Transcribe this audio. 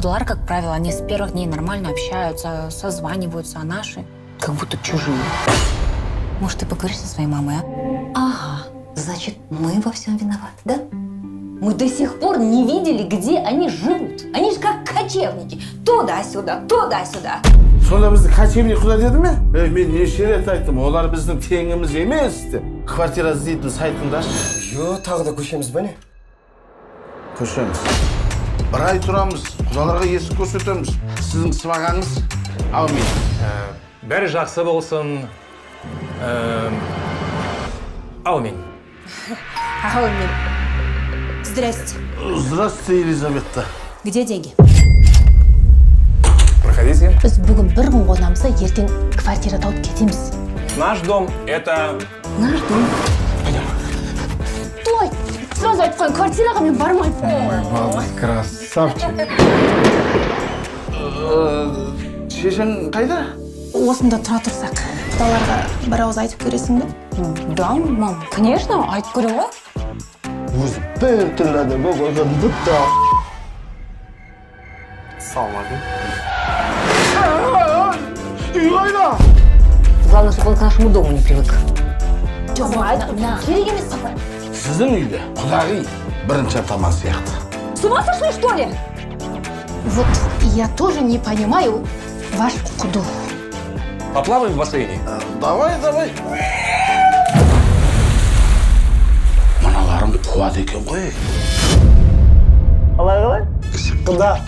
Кудалар, как правило, они с первых дней нормально общаются, созваниваются, а наши как будто чужие. Может, ты поговоришь со своей мамой, а? Ага, значит, мы во всем виноваты, да? Мы до сих пор не видели, где они живут. Они же как кочевники. Туда-сюда, туда-сюда. Сонда бізді кочевник құда деді ме? Мен неше рет айттым, олар біздің теңіміз емес деп. Квартира іздейтін сайтыңдашы. Йо, тағы да көшеміз бе не? Көшеміз. Бір ай тұрамыз, құдаларға есік көрсетеміз. Сіздің сыбағаңыз әумин. Бәрі жақсы болсын. Әумин. Аумин. Здрасте. Здравствуйте, Елизавета. Где деньги? Проходите. Біз бүгін бір күн қонамыз, ертең квартира тауып кетеміз. Наш дом – это… Наш дом. Той, сразу айтып қойын, квартираға мен бармаймын. Красавчик. Шешең қайда? Осында тұра тұрсақ, құдаларға бір ауыз айтып көресің бе? Да, мам, конечно, айтып көрем ғой. Өзі бір түрлі адам қойған бұтта. Үй қайда? Главное, чтобы он к нашему дому не привык. Жоқ, айтып керек емес сапар. Сіздің үйде құдағи бірінші атаман сияқты. С ума сошли, что ли? Вот я тоже не понимаю ваш құду. Поплаваем в бассейне? Давай. Мыналарым қуат екен ғой. Қалай? Құда.